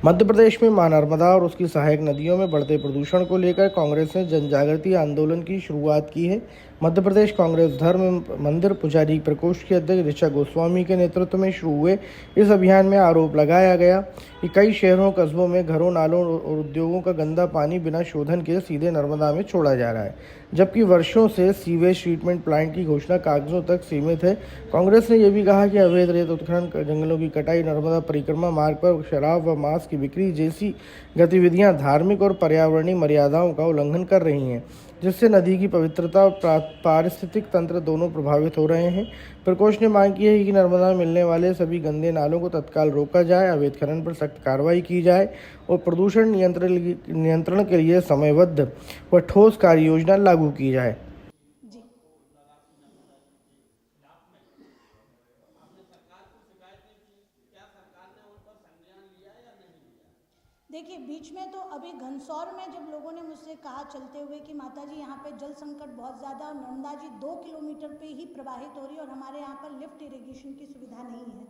मध्य प्रदेश में मां नर्मदा और उसकी सहायक नदियों में बढ़ते प्रदूषण को लेकर कांग्रेस ने जन जागृति आंदोलन की शुरुआत की है। मध्य प्रदेश कांग्रेस धर्म मंदिर पुजारी प्रकोष्ठ के अध्यक्ष ऋचा गोस्वामी के नेतृत्व में शुरू हुए इस अभियान में आरोप लगाया गया कि कई शहरों कस्बों में घरों नालों और उद्योगों का गंदा पानी बिना शोधन के सीधे नर्मदा में छोड़ा जा रहा है, जबकि वर्षों से सीवेज ट्रीटमेंट प्लांट की घोषणा कागजों तक सीमित है। कांग्रेस ने यह भी कहा कि अवैध रेत उत्खनन, जंगलों की कटाई, नर्मदा परिक्रमा मार्ग पर शराब व मांस की बिक्री जैसी गतिविधियां धार्मिक और पर्यावरणीय मर्यादाओं का उल्लंघन कर रही हैं, जिससे नदी की पवित्रता और पारिस्थितिक तंत्र दोनों प्रभावित हो रहे हैं। प्रकोष्ठ ने मांग की है कि नर्मदा में मिलने वाले सभी गंदे नालों को तत्काल रोका जाए, अवैध खनन पर सख्त कार्रवाई की जाए और प्रदूषण नियंत्रण के लिए समयबद्ध व ठोस कार्य योजना लागू की जाए। देखिए, बीच में तो अभी घनसौर में जब लोगों ने मुझसे कहा चलते हुए कि माता जी यहाँ पे जल संकट बहुत ज़्यादा और नर्मदा जी 2 किलोमीटर पे ही प्रवाहित हो रही है और हमारे यहाँ पर लिफ्ट इरिगेशन की सुविधा नहीं है,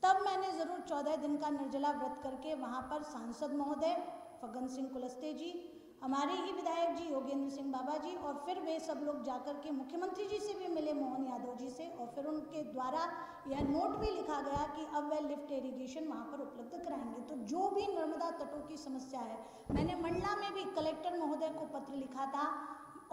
तब मैंने ज़रूर 14 दिन का निर्जला व्रत करके वहाँ पर सांसद महोदय फग्गन सिंह कुलस्ते जी, हमारे ही विधायक जी योगेंद्र सिंह बाबा जी और फिर वे सब लोग जाकर के मुख्यमंत्री जी से भी मिले, मोहन यादव जी से, और फिर उनके द्वारा यह नोट भी लिखा गया कि अब वह लिफ्ट इरिगेशन वहाँ पर उपलब्ध कराएंगे। तो जो भी नर्मदा तटों की समस्या है, मैंने मंडला में भी कलेक्टर महोदय को पत्र लिखा था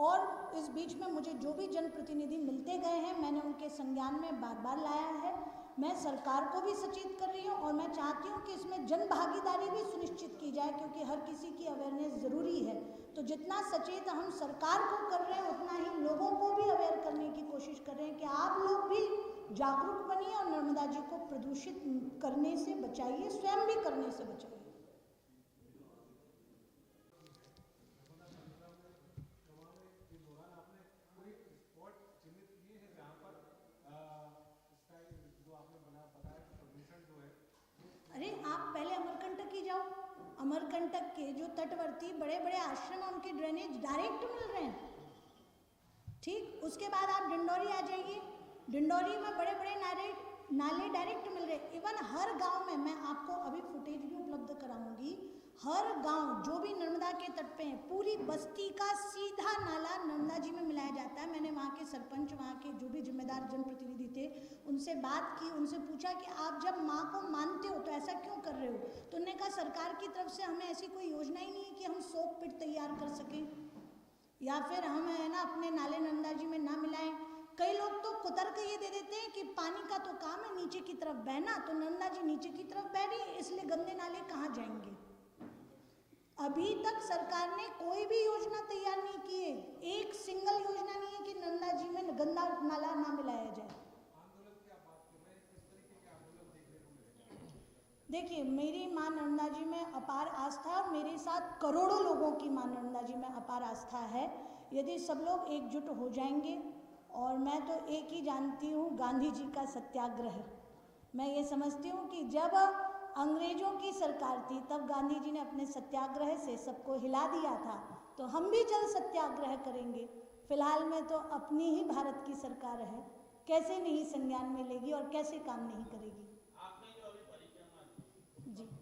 और इस बीच में मुझे जो भी जनप्रतिनिधि मिलते गए हैं मैंने उनके संज्ञान में बार बार लाया है। मैं सरकार को भी सचेत कर रही हूँ और मैं चाहती हूँ कि इसमें जन भागीदारी भी सुनिश्चित की जाए, क्योंकि हर किसी की अवेयरनेस ज़रूरी है। तो जितना सचेत हम सरकार को कर रहे हैं उतना ही लोगों को भी अवेयर करने की कोशिश कर रहे हैं कि आप लोग भी जागरूक बनिए और नर्मदा जी को प्रदूषित करने से बचाइए, स्वयं भी करने से बचाइए। अरे आप पहले अमरकंटक ही जाओ, अमरकंटक के जो तटवर्ती बड़े बड़े आश्रम हैं उनके ड्रेनेज डायरेक्ट मिल रहे हैं। ठीक, उसके बाद आप डिंडोरी आ जाइए, डिंडोरी में बड़े बड़े नाले डायरेक्ट मिल रहे। इवन हर गांव में, मैं आपको अभी फुटेज भी उपलब्ध कराऊंगी, हर गांव जो भी नर्मदा के तट पे है, पूरी बस्ती का सीधा नाला नर्मदा जी में मिलाया जाता है। मैंने वहाँ के सरपंच, वहाँ के जो भी जिम्मेदार जनप्रतिनिधि थे उनसे बात की, उनसे पूछा कि आप जब माँ को मानते हो तो ऐसा क्यों कर रहे हो, तो उन्होंने कहा सरकार की तरफ से हमें ऐसी कोई योजना ही नहीं है कि हम सोक पिट तैयार कर सकें या फिर हम है ना अपने नाले नर्मदा जी में ना मिलाएं। कई लोग तो कुतर्क ये दे देते हैं कि पानी का तो काम है नीचे की तरफ बहना, तो नर्मदा जी नीचे की तरफ बह रही है इसलिए गंदे नाले कहाँ जाएंगे। अभी तक सरकार ने कोई भी योजना तैयार नहीं की है, एक सिंगल योजना नहीं है कि नर्मदा जी में गंदा नाला ना मिलाया जाए। देखिए, मेरी माँ नर्मदा जी में अपार आस्था है और मेरे साथ करोड़ों लोगों की माँ नर्मदा जी में अपार आस्था है। यदि सब लोग एकजुट हो जाएंगे, और मैं तो एक ही जानती हूँ, गांधी जी का सत्याग्रह। मैं ये समझती हूँ कि जब अंग्रेजों की सरकार थी तब गांधी जी ने अपने सत्याग्रह से सबको हिला दिया था, तो हम भी जल्द सत्याग्रह करेंगे। फिलहाल में तो अपनी ही भारत की सरकार है, कैसे नहीं संज्ञान में लेगी और कैसे काम नहीं करेगी।